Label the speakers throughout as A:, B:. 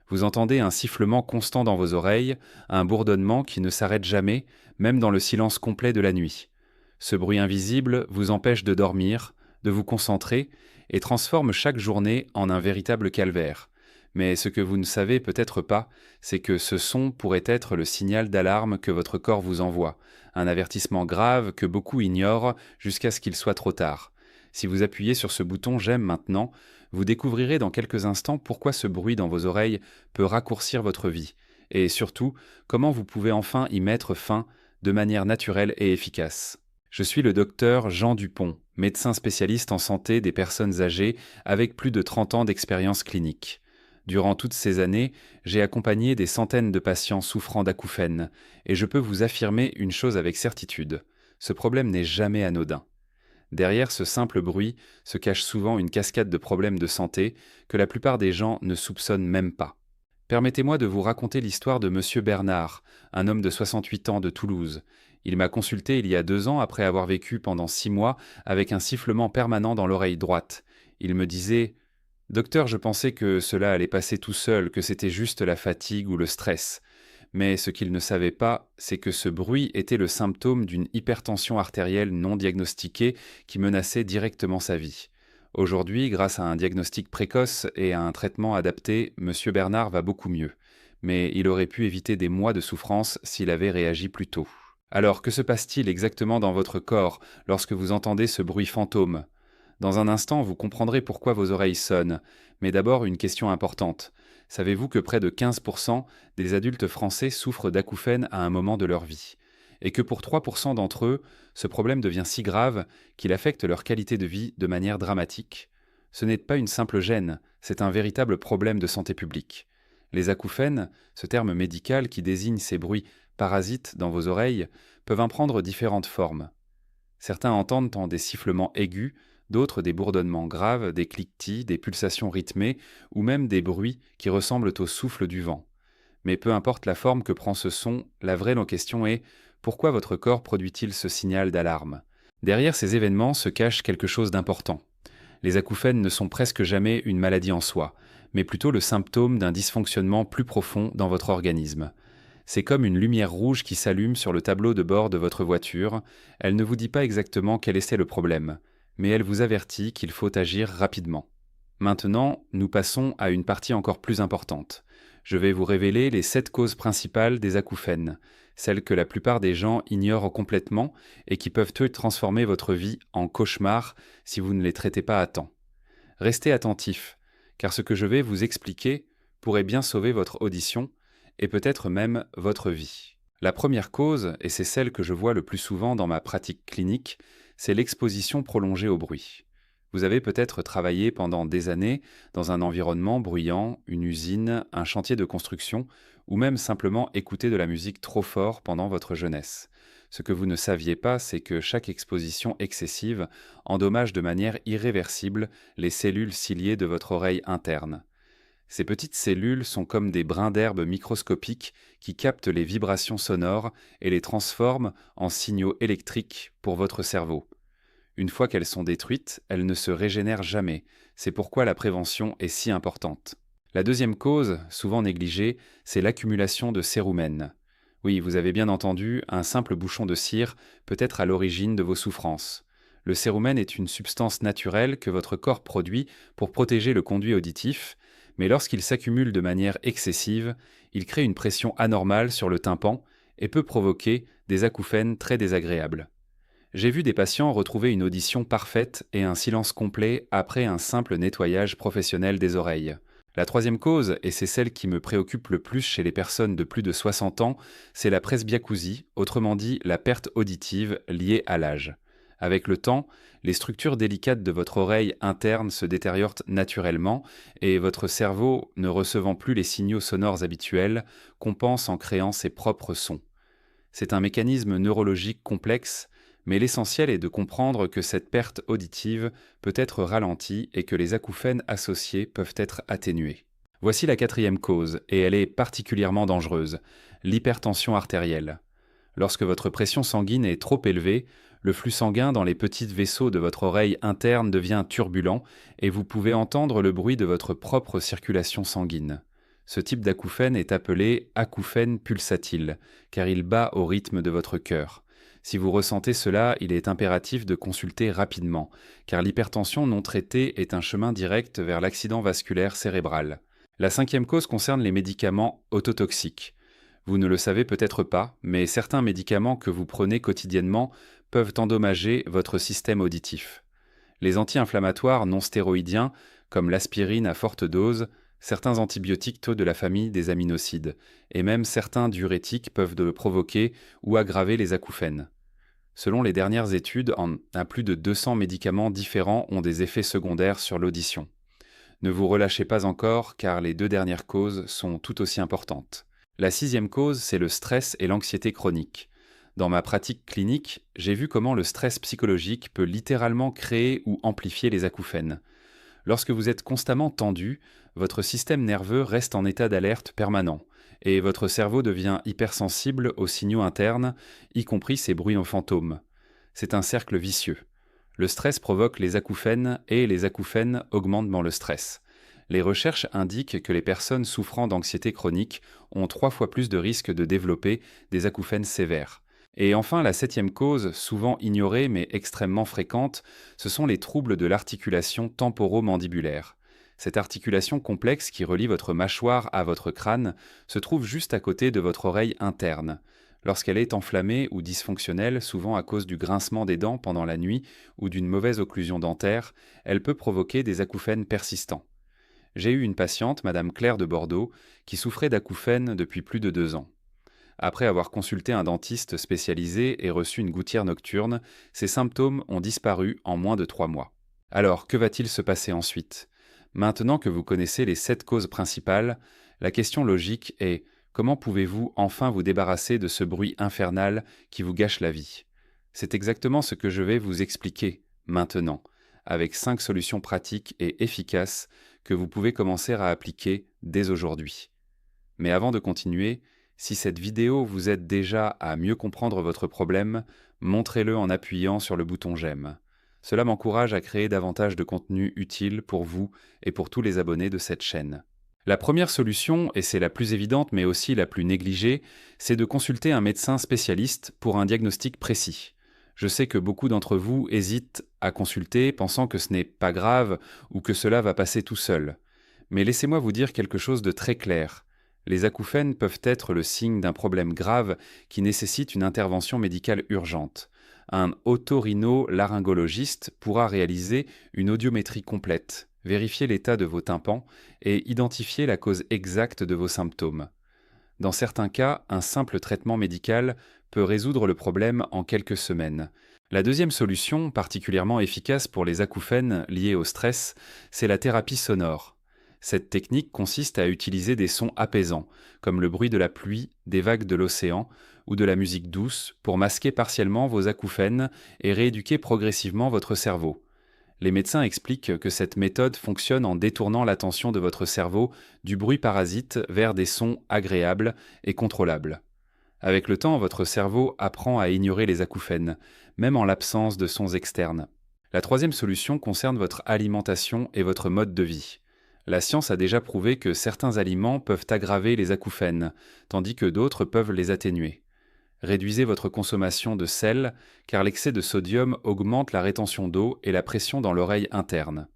A: Vous entendez un sifflement constant dans vos oreilles, un bourdonnement qui ne s'arrête jamais, même dans le silence complet de la nuit. Ce bruit invisible vous empêche de dormir, de vous concentrer, et transforme chaque journée en un véritable calvaire. Mais ce que vous ne savez peut-être pas, c'est que ce son pourrait être le signal d'alarme que votre corps vous envoie, un avertissement grave que beaucoup ignorent jusqu'à ce qu'il soit trop tard. Si vous appuyez sur ce bouton J'aime maintenant, vous découvrirez dans quelques instants pourquoi ce bruit dans vos oreilles peut raccourcir votre vie, et surtout, comment vous pouvez enfin y mettre fin de manière naturelle et efficace. Je suis le docteur Jean Dupont, médecin spécialiste en santé des personnes âgées avec plus de 30 ans d'expérience clinique. Durant toutes ces années, j'ai accompagné des centaines de patients souffrant d'acouphènes, et je peux vous affirmer une chose avec certitude, ce problème n'est jamais anodin. Derrière ce simple bruit se cache souvent une cascade de problèmes de santé que la plupart des gens ne soupçonnent même pas. Permettez-moi de vous raconter l'histoire de Monsieur Bernard, un homme de 68 ans de Toulouse. Il m'a consulté il y a 2 ans après avoir vécu pendant 6 mois avec un sifflement permanent dans l'oreille droite. Il me disait: Docteur, je pensais que cela allait passer tout seul, que c'était juste la fatigue ou le stress. Mais ce qu'il ne savait pas, c'est que ce bruit était le symptôme d'une hypertension artérielle non diagnostiquée qui menaçait directement sa vie. Aujourd'hui, grâce à un diagnostic précoce et à un traitement adapté, Monsieur Bernard va beaucoup mieux. Mais il aurait pu éviter des mois de souffrance s'il avait réagi plus tôt. Alors, que se passe-t-il exactement dans votre corps lorsque vous entendez ce bruit fantôme? Dans un instant, vous comprendrez pourquoi vos oreilles sonnent. Mais d'abord, une question importante. Savez-vous que près de 15% des adultes français souffrent d'acouphènes à un moment de leur vie? Et que pour 3% d'entre eux, ce problème devient si grave qu'il affecte leur qualité de vie de manière dramatique? Ce n'est pas une simple gêne, c'est un véritable problème de santé publique. Les acouphènes, ce terme médical qui désigne ces bruits parasites dans vos oreilles, peuvent en prendre différentes formes. Certains entendent des sifflements aigus, d'autres des bourdonnements graves, des cliquetis, des pulsations rythmées ou même des bruits qui ressemblent au souffle du vent. Mais peu importe la forme que prend ce son, la vraie question est: pourquoi votre corps produit-il ce signal d'alarme? Derrière ces événements se cache quelque chose d'important. Les acouphènes ne sont presque jamais une maladie en soi, mais plutôt le symptôme d'un dysfonctionnement plus profond dans votre organisme. C'est comme une lumière rouge qui s'allume sur le tableau de bord de votre voiture. Elle ne vous dit pas exactement quel était le problème, mais elle vous avertit qu'il faut agir rapidement. Maintenant, nous passons à une partie encore plus importante. Je vais vous révéler les 7 causes principales des acouphènes, celles que la plupart des gens ignorent complètement et qui peuvent transformer votre vie en cauchemar si vous ne les traitez pas à temps. Restez attentifs, car ce que je vais vous expliquer pourrait bien sauver votre audition et peut-être même votre vie. La première cause, et c'est celle que je vois le plus souvent dans ma pratique clinique, c'est l'exposition prolongée au bruit. Vous avez peut-être travaillé pendant des années dans un environnement bruyant, une usine, un chantier de construction, ou même simplement écouté de la musique trop fort pendant votre jeunesse. Ce que vous ne saviez pas, c'est que chaque exposition excessive endommage de manière irréversible les cellules ciliées de votre oreille interne. Ces petites cellules sont comme des brins d'herbe microscopiques qui captent les vibrations sonores et les transforment en signaux électriques pour votre cerveau. Une fois qu'elles sont détruites, elles ne se régénèrent jamais. C'est pourquoi la prévention est si importante. La deuxième cause, souvent négligée, c'est l'accumulation de cérumen. Oui, vous avez bien entendu, un simple bouchon de cire peut être à l'origine de vos souffrances. Le cérumen est une substance naturelle que votre corps produit pour protéger le conduit auditif, mais lorsqu'il s'accumule de manière excessive, il crée une pression anormale sur le tympan et peut provoquer des acouphènes très désagréables. J'ai vu des patients retrouver une audition parfaite et un silence complet après un simple nettoyage professionnel des oreilles. La troisième cause, et c'est celle qui me préoccupe le plus chez les personnes de plus de 60 ans, c'est la presbyacousie, autrement dit la perte auditive liée à l'âge. Avec le temps, les structures délicates de votre oreille interne se détériorent naturellement et votre cerveau, ne recevant plus les signaux sonores habituels, compense en créant ses propres sons. C'est un mécanisme neurologique complexe, mais l'essentiel est de comprendre que cette perte auditive peut être ralentie et que les acouphènes associés peuvent être atténués. Voici la quatrième cause, et elle est particulièrement dangereuse, l'hypertension artérielle. Lorsque votre pression sanguine est trop élevée, le flux sanguin dans les petits vaisseaux de votre oreille interne devient turbulent et vous pouvez entendre le bruit de votre propre circulation sanguine. Ce type d'acouphène est appelé acouphène pulsatile, car il bat au rythme de votre cœur. Si vous ressentez cela, il est impératif de consulter rapidement, car l'hypertension non traitée est un chemin direct vers l'accident vasculaire cérébral. La cinquième cause concerne les médicaments ototoxiques. Vous ne le savez peut-être pas, mais certains médicaments que vous prenez quotidiennement peuvent endommager votre système auditif. Les anti-inflammatoires non stéroïdiens, comme l'aspirine à forte dose, certains antibiotiques tôt de la famille des aminosides, et même certains diurétiques peuvent provoquer ou aggraver les acouphènes. Selon les dernières études, plus de 200 médicaments différents ont des effets secondaires sur l'audition. Ne vous relâchez pas encore, car les deux dernières causes sont tout aussi importantes. La sixième cause, c'est le stress et l'anxiété chronique. Dans ma pratique clinique, j'ai vu comment le stress psychologique peut littéralement créer ou amplifier les acouphènes. Lorsque vous êtes constamment tendu, votre système nerveux reste en état d'alerte permanent, et votre cerveau devient hypersensible aux signaux internes, y compris ces bruits en fantômes. C'est un cercle vicieux. Le stress provoque les acouphènes et les acouphènes augmentent dans le stress. Les recherches indiquent que les personnes souffrant d'anxiété chronique ont 3 fois plus de risques de développer des acouphènes sévères. Et enfin, la septième cause, souvent ignorée mais extrêmement fréquente, ce sont les troubles de l'articulation temporomandibulaire. Cette articulation complexe qui relie votre mâchoire à votre crâne se trouve juste à côté de votre oreille interne. Lorsqu'elle est enflammée ou dysfonctionnelle, souvent à cause du grincement des dents pendant la nuit ou d'une mauvaise occlusion dentaire, elle peut provoquer des acouphènes persistants. J'ai eu une patiente, Madame Claire de Bordeaux, qui souffrait d'acouphènes depuis plus de 2 ans. Après avoir consulté un dentiste spécialisé et reçu une gouttière nocturne, ses symptômes ont disparu en moins de 3 mois. Alors, que va-t-il se passer ensuite ? Maintenant que vous connaissez les 7 causes principales, la question logique est: comment pouvez-vous enfin vous débarrasser de ce bruit infernal qui vous gâche la vie ? C'est exactement ce que je vais vous expliquer maintenant, avec 5 solutions pratiques et efficaces que vous pouvez commencer à appliquer dès aujourd'hui. Mais avant de continuer, si cette vidéo vous aide déjà à mieux comprendre votre problème, montrez-le en appuyant sur le bouton j'aime. Cela m'encourage à créer davantage de contenu utile pour vous et pour tous les abonnés de cette chaîne. La première solution, et c'est la plus évidente mais aussi la plus négligée, c'est de consulter un médecin spécialiste pour un diagnostic précis. Je sais que beaucoup d'entre vous hésitent à consulter, pensant que ce n'est pas grave ou que cela va passer tout seul. Mais laissez-moi vous dire quelque chose de très clair. Les acouphènes peuvent être le signe d'un problème grave qui nécessite une intervention médicale urgente. Un otorhinolaryngologiste pourra réaliser une audiométrie complète, vérifier l'état de vos tympans et identifier la cause exacte de vos symptômes. Dans certains cas, un simple traitement médical peut résoudre le problème en quelques semaines. La deuxième solution, particulièrement efficace pour les acouphènes liés au stress, c'est la thérapie sonore. Cette technique consiste à utiliser des sons apaisants, comme le bruit de la pluie, des vagues de l'océan ou de la musique douce, pour masquer partiellement vos acouphènes et rééduquer progressivement votre cerveau. Les médecins expliquent que cette méthode fonctionne en détournant l'attention de votre cerveau du bruit parasite vers des sons agréables et contrôlables. Avec le temps, votre cerveau apprend à ignorer les acouphènes, même en l'absence de sons externes. La troisième solution concerne votre alimentation et votre mode de vie. La science a déjà prouvé que certains aliments peuvent aggraver les acouphènes, tandis que d'autres peuvent les atténuer. Réduisez votre consommation de sel, car l'excès de sodium augmente la rétention d'eau et la pression dans l'oreille interne.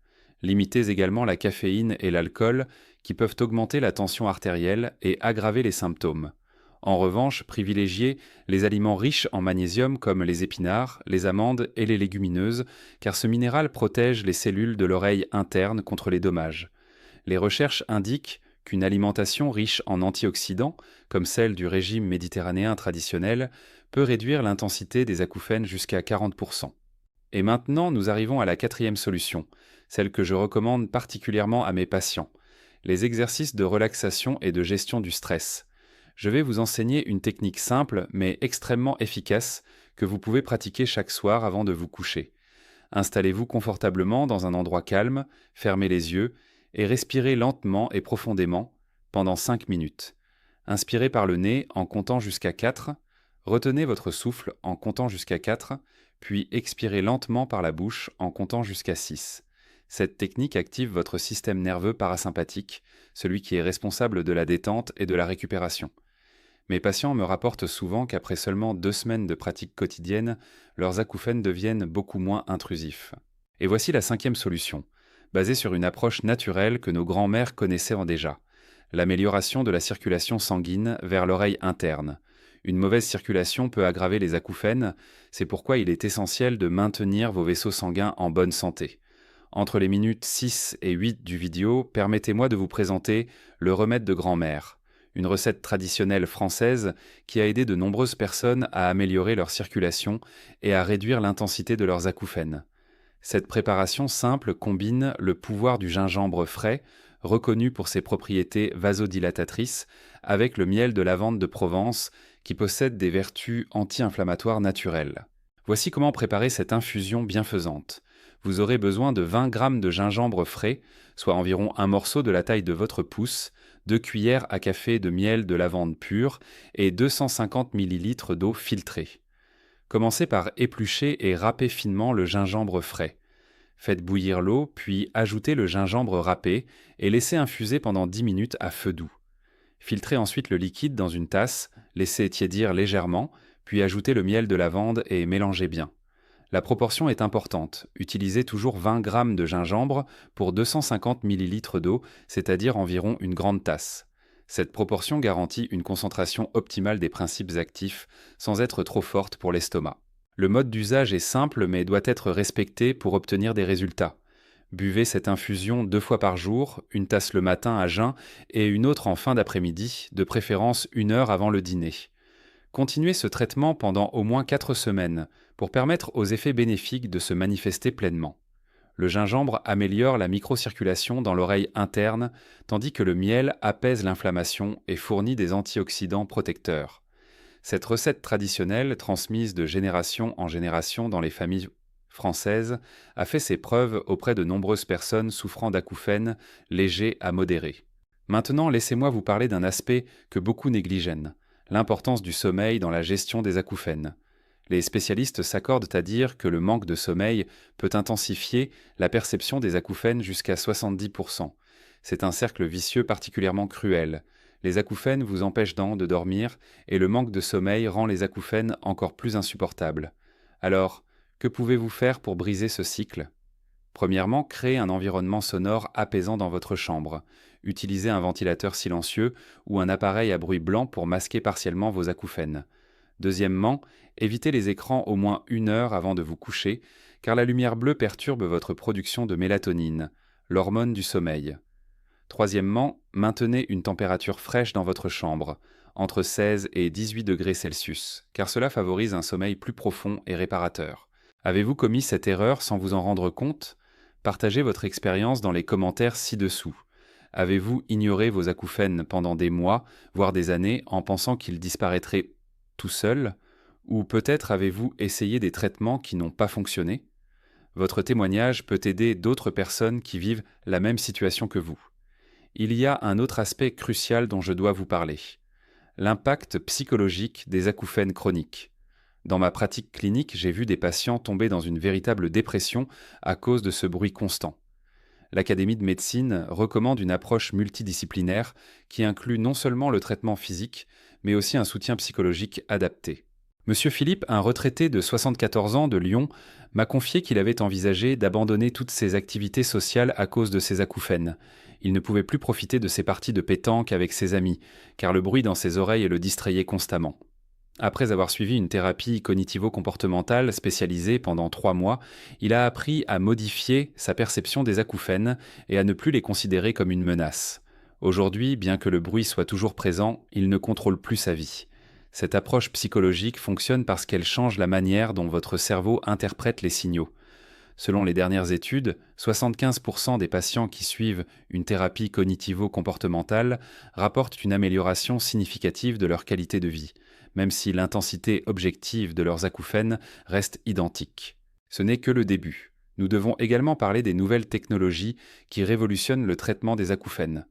A: Limitez également la caféine et l'alcool, qui peuvent augmenter la tension artérielle et aggraver les symptômes. En revanche, privilégiez les aliments riches en magnésium comme les épinards, les amandes et les légumineuses, car ce minéral protège les cellules de l'oreille interne contre les dommages. Les recherches indiquent qu'une alimentation riche en antioxydants, comme celle du régime méditerranéen traditionnel, peut réduire l'intensité des acouphènes jusqu'à 40%. Et maintenant, nous arrivons à la quatrième solution, celle que je recommande particulièrement à mes patients, les exercices de relaxation et de gestion du stress. Je vais vous enseigner une technique simple mais extrêmement efficace que vous pouvez pratiquer chaque soir avant de vous coucher. Installez-vous confortablement dans un endroit calme, fermez les yeux et respirez lentement et profondément pendant 5 minutes. Inspirez par le nez en comptant jusqu'à 4, retenez votre souffle en comptant jusqu'à 4, puis expirez lentement par la bouche en comptant jusqu'à 6. Cette technique active votre système nerveux parasympathique, celui qui est responsable de la détente et de la récupération. Mes patients me rapportent souvent qu'après seulement 2 semaines de pratique quotidienne, leurs acouphènes deviennent beaucoup moins intrusifs. Et voici la 5e solution, basée sur une approche naturelle que nos grands-mères connaissaient déjà: l'amélioration de la circulation sanguine vers l'oreille interne. Une mauvaise circulation peut aggraver les acouphènes, c'est pourquoi il est essentiel de maintenir vos vaisseaux sanguins en bonne santé. Entre les minutes 6 et 8 du vidéo, permettez-moi de vous présenter le remède de grand-mère, une recette traditionnelle française qui a aidé de nombreuses personnes à améliorer leur circulation et à réduire l'intensité de leurs acouphènes. Cette préparation simple combine le pouvoir du gingembre frais, reconnu pour ses propriétés vasodilatatrices, avec le miel de lavande de Provence, qui possède des vertus anti-inflammatoires naturelles. Voici comment préparer cette infusion bienfaisante. Vous aurez besoin de 20 g de gingembre frais, soit environ un morceau de la taille de votre pouce, 2 cuillères à café de miel de lavande pur et 250 ml d'eau filtrée. Commencez par éplucher et râper finement le gingembre frais. Faites bouillir l'eau, puis ajoutez le gingembre râpé et laissez infuser pendant 10 minutes à feu doux. Filtrez ensuite le liquide dans une tasse, laissez tiédir légèrement, puis ajoutez le miel de lavande et mélangez bien. La proportion est importante, utilisez toujours 20 g de gingembre pour 250 ml d'eau, c'est-à-dire environ une grande tasse. Cette proportion garantit une concentration optimale des principes actifs, sans être trop forte pour l'estomac. Le mode d'usage est simple mais doit être respecté pour obtenir des résultats. Buvez cette infusion 2 fois par jour, une tasse le matin à jeun et une autre en fin d'après-midi, de préférence 1 heure avant le dîner. Continuez ce traitement pendant au moins 4 semaines pour permettre aux effets bénéfiques de se manifester pleinement. Le gingembre améliore la microcirculation dans l'oreille interne, tandis que le miel apaise l'inflammation et fournit des antioxydants protecteurs. Cette recette traditionnelle, transmise de génération en génération dans les familles françaises, a fait ses preuves auprès de nombreuses personnes souffrant d'acouphènes légers à modérés. Maintenant, laissez-moi vous parler d'un aspect que beaucoup négligent: l'importance du sommeil dans la gestion des acouphènes. Les spécialistes s'accordent à dire que le manque de sommeil peut intensifier la perception des acouphènes jusqu'à 70%. C'est un cercle vicieux particulièrement cruel. Les acouphènes vous empêchent donc de dormir et le manque de sommeil rend les acouphènes encore plus insupportables. Alors, que pouvez-vous faire pour briser ce cycle ? Premièrement, créez un environnement sonore apaisant dans votre chambre. Utilisez un ventilateur silencieux ou un appareil à bruit blanc pour masquer partiellement vos acouphènes. Deuxièmement, évitez les écrans au moins 1 heure avant de vous coucher, car la lumière bleue perturbe votre production de mélatonine, l'hormone du sommeil. Troisièmement, maintenez une température fraîche dans votre chambre, entre 16 et 18 degrés Celsius, car cela favorise un sommeil plus profond et réparateur. Avez-vous commis cette erreur sans vous en rendre compte ? Partagez votre expérience dans les commentaires ci-dessous. Avez-vous ignoré vos acouphènes pendant des mois, voire des années, en pensant qu'ils disparaîtraient tout seuls ? Ou peut-être avez-vous essayé des traitements qui n'ont pas fonctionné ? Votre témoignage peut aider d'autres personnes qui vivent la même situation que vous. Il y a un autre aspect crucial dont je dois vous parler: l'impact psychologique des acouphènes chroniques. Dans ma pratique clinique, j'ai vu des patients tomber dans une véritable dépression à cause de ce bruit constant. L'Académie de médecine recommande une approche multidisciplinaire qui inclut non seulement le traitement physique, mais aussi un soutien psychologique adapté. Monsieur Philippe, un retraité de 74 ans de Lyon, m'a confié qu'il avait envisagé d'abandonner toutes ses activités sociales à cause de ses acouphènes. Il ne pouvait plus profiter de ses parties de pétanque avec ses amis, car le bruit dans ses oreilles le distrayait constamment. Après avoir suivi une thérapie cognitivo-comportementale spécialisée pendant 3 mois, il a appris à modifier sa perception des acouphènes et à ne plus les considérer comme une menace. Aujourd'hui, bien que le bruit soit toujours présent, il ne contrôle plus sa vie. Cette approche psychologique fonctionne parce qu'elle change la manière dont votre cerveau interprète les signaux. Selon les dernières études, 75% des patients qui suivent une thérapie cognitivo-comportementale rapportent une amélioration significative de leur qualité de vie, même si l'intensité objective de leurs acouphènes reste identique. Ce n'est que le début. Nous devons également parler des nouvelles technologies qui révolutionnent le traitement des acouphènes.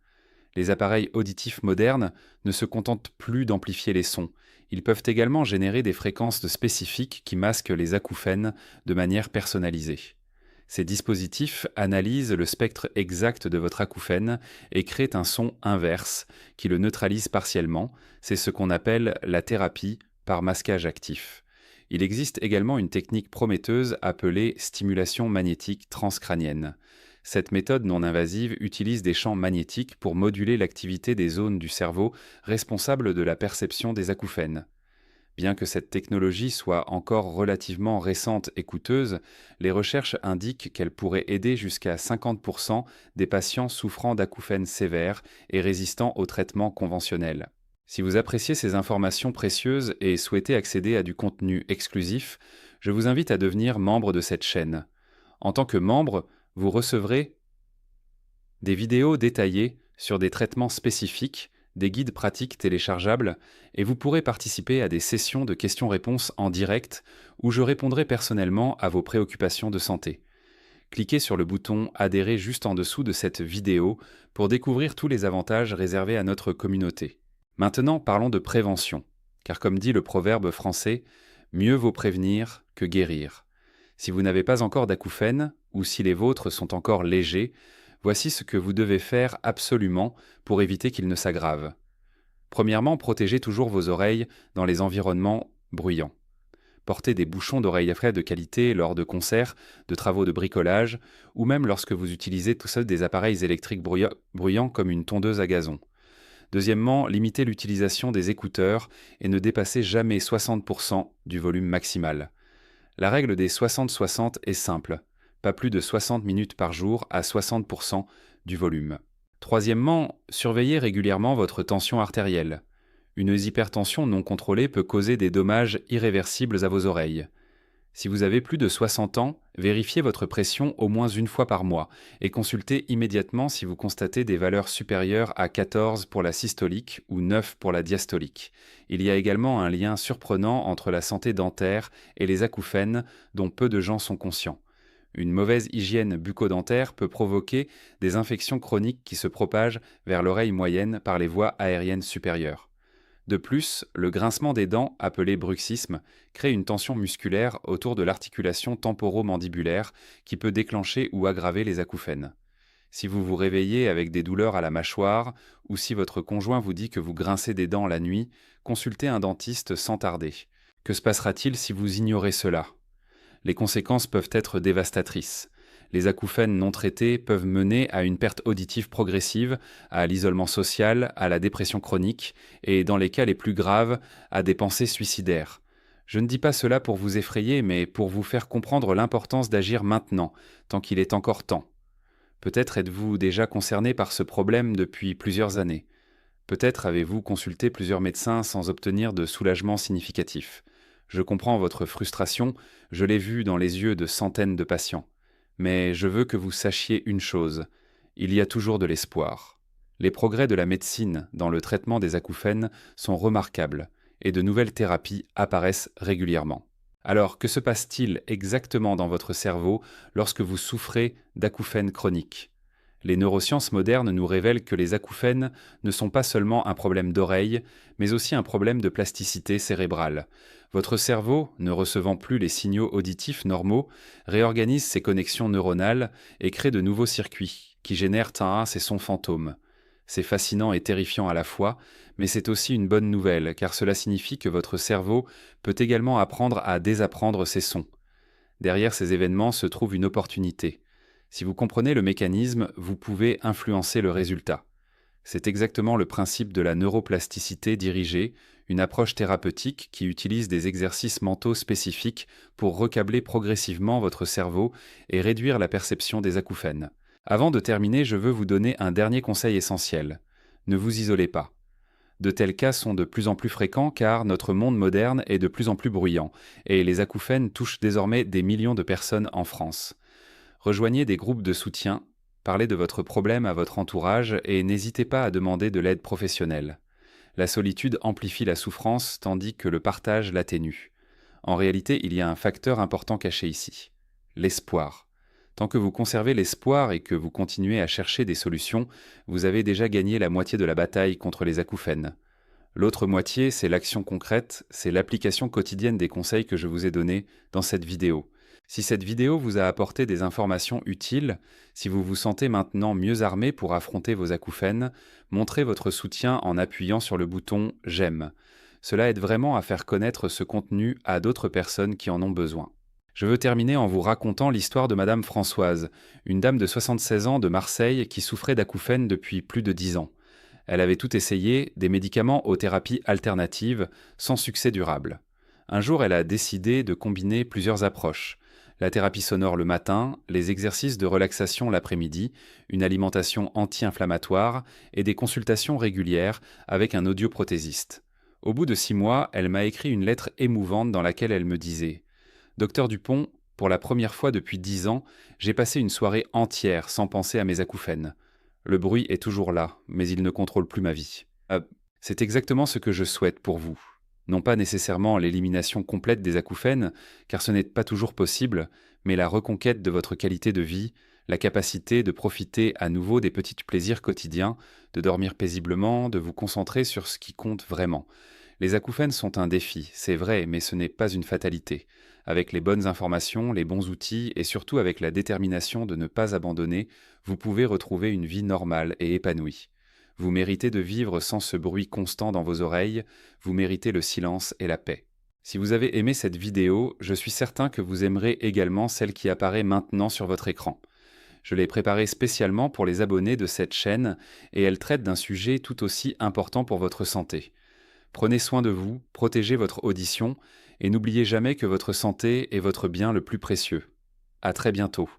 A: Les appareils auditifs modernes ne se contentent plus d'amplifier les sons. Ils peuvent également générer des fréquences spécifiques qui masquent les acouphènes de manière personnalisée. Ces dispositifs analysent le spectre exact de votre acouphène et créent un son inverse qui le neutralise partiellement. C'est ce qu'on appelle la thérapie par masquage actif. Il existe également une technique prometteuse appelée stimulation magnétique transcrânienne. Cette méthode non invasive utilise des champs magnétiques pour moduler l'activité des zones du cerveau responsables de la perception des acouphènes. Bien que cette technologie soit encore relativement récente et coûteuse, les recherches indiquent qu'elle pourrait aider jusqu'à 50% des patients souffrant d'acouphènes sévères et résistants aux traitements conventionnels. Si vous appréciez ces informations précieuses et souhaitez accéder à du contenu exclusif, je vous invite à devenir membre de cette chaîne. En tant que membre, vous recevrez des vidéos détaillées sur des traitements spécifiques, des guides pratiques téléchargeables, et vous pourrez participer à des sessions de questions-réponses en direct où je répondrai personnellement à vos préoccupations de santé. Cliquez sur le bouton Adhérer juste en dessous de cette vidéo pour découvrir tous les avantages réservés à notre communauté. Maintenant, parlons de prévention, car comme dit le proverbe français, mieux vaut prévenir que guérir. Si vous n'avez pas encore d'acouphènes, ou si les vôtres sont encore légers, voici ce que vous devez faire absolument pour éviter qu'ils ne s'aggravent. Premièrement, protégez toujours vos oreilles dans les environnements bruyants. Portez des bouchons d'oreilles à frais de qualité lors de concerts, de travaux de bricolage, ou même lorsque vous utilisez tout seul des appareils électriques bruyants comme une tondeuse à gazon. Deuxièmement, limitez l'utilisation des écouteurs et ne dépassez jamais 60% du volume maximal. La règle des 60-60 est simple, pas plus de 60 minutes par jour à 60% du volume. Troisièmement, surveillez régulièrement votre tension artérielle. Une hypertension non contrôlée peut causer des dommages irréversibles à vos oreilles. Si vous avez plus de 60 ans, vérifiez votre pression au moins une fois par mois et consultez immédiatement si vous constatez des valeurs supérieures à 14 pour la systolique ou 9 pour la diastolique. Il y a également un lien surprenant entre la santé dentaire et les acouphènes dont peu de gens sont conscients. Une mauvaise hygiène bucco-dentaire peut provoquer des infections chroniques qui se propagent vers l'oreille moyenne par les voies aériennes supérieures. De plus, le grincement des dents, appelé bruxisme, crée une tension musculaire autour de l'articulation temporomandibulaire qui peut déclencher ou aggraver les acouphènes. Si vous vous réveillez avec des douleurs à la mâchoire ou si votre conjoint vous dit que vous grincez des dents la nuit, consultez un dentiste sans tarder. Que se passera-t-il si vous ignorez cela ? Les conséquences peuvent être dévastatrices. Les acouphènes non traités peuvent mener à une perte auditive progressive, à l'isolement social, à la dépression chronique et, dans les cas les plus graves, à des pensées suicidaires. Je ne dis pas cela pour vous effrayer, mais pour vous faire comprendre l'importance d'agir maintenant, tant qu'il est encore temps. Peut-être êtes-vous déjà concerné par ce problème depuis plusieurs années. Peut-être avez-vous consulté plusieurs médecins sans obtenir de soulagement significatif. Je comprends votre frustration, je l'ai vu dans les yeux de centaines de patients. Mais je veux que vous sachiez une chose, il y a toujours de l'espoir. Les progrès de la médecine dans le traitement des acouphènes sont remarquables et de nouvelles thérapies apparaissent régulièrement. Alors, que se passe-t-il exactement dans votre cerveau lorsque vous souffrez d'acouphènes chroniques ? Les neurosciences modernes nous révèlent que les acouphènes ne sont pas seulement un problème d'oreille, mais aussi un problème de plasticité cérébrale. Votre cerveau, ne recevant plus les signaux auditifs normaux, réorganise ses connexions neuronales et crée de nouveaux circuits qui génèrent ces sons fantômes. C'est fascinant et terrifiant à la fois, mais c'est aussi une bonne nouvelle car cela signifie que votre cerveau peut également apprendre à désapprendre ces sons. Derrière ces événements se trouve une opportunité. Si vous comprenez le mécanisme, vous pouvez influencer le résultat. C'est exactement le principe de la neuroplasticité dirigée, une approche thérapeutique qui utilise des exercices mentaux spécifiques pour recabler progressivement votre cerveau et réduire la perception des acouphènes. Avant de terminer, je veux vous donner un dernier conseil essentiel. Ne vous isolez pas. De tels cas sont de plus en plus fréquents car notre monde moderne est de plus en plus bruyant et les acouphènes touchent désormais des millions de personnes en France. Rejoignez des groupes de soutien, parlez de votre problème à votre entourage et n'hésitez pas à demander de l'aide professionnelle. La solitude amplifie la souffrance tandis que le partage l'atténue. En réalité, il y a un facteur important caché ici, l'espoir. Tant que vous conservez l'espoir et que vous continuez à chercher des solutions, vous avez déjà gagné la moitié de la bataille contre les acouphènes. L'autre moitié, c'est l'action concrète, c'est l'application quotidienne des conseils que je vous ai donnés dans cette vidéo. Si cette vidéo vous a apporté des informations utiles, si vous vous sentez maintenant mieux armé pour affronter vos acouphènes, montrez votre soutien en appuyant sur le bouton J'aime. Cela aide vraiment à faire connaître ce contenu à d'autres personnes qui en ont besoin. Je veux terminer en vous racontant l'histoire de Madame Françoise, une dame de 76 ans de Marseille qui souffrait d'acouphènes depuis plus de 10 ans. Elle avait tout essayé, des médicaments aux thérapies alternatives, sans succès durable. Un jour, elle a décidé de combiner plusieurs approches. La thérapie sonore le matin, les exercices de relaxation l'après-midi, une alimentation anti-inflammatoire et des consultations régulières avec un audioprothésiste. Au bout de 6 mois, elle m'a écrit une lettre émouvante dans laquelle elle me disait « Docteur Dupont, pour la première fois depuis 10 ans, j'ai passé une soirée entière sans penser à mes acouphènes. Le bruit est toujours là, mais il ne contrôle plus ma vie. C'est exactement ce que je souhaite pour vous. Non pas nécessairement l'élimination complète des acouphènes, car ce n'est pas toujours possible, mais la reconquête de votre qualité de vie, la capacité de profiter à nouveau des petits plaisirs quotidiens, de dormir paisiblement, de vous concentrer sur ce qui compte vraiment. Les acouphènes sont un défi, c'est vrai, mais ce n'est pas une fatalité. Avec les bonnes informations, les bons outils et surtout avec la détermination de ne pas abandonner, vous pouvez retrouver une vie normale et épanouie. Vous méritez de vivre sans ce bruit constant dans vos oreilles, vous méritez le silence et la paix. Si vous avez aimé cette vidéo, je suis certain que vous aimerez également celle qui apparaît maintenant sur votre écran. Je l'ai préparée spécialement pour les abonnés de cette chaîne et elle traite d'un sujet tout aussi important pour votre santé. Prenez soin de vous, protégez votre audition et n'oubliez jamais que votre santé est votre bien le plus précieux. À très bientôt.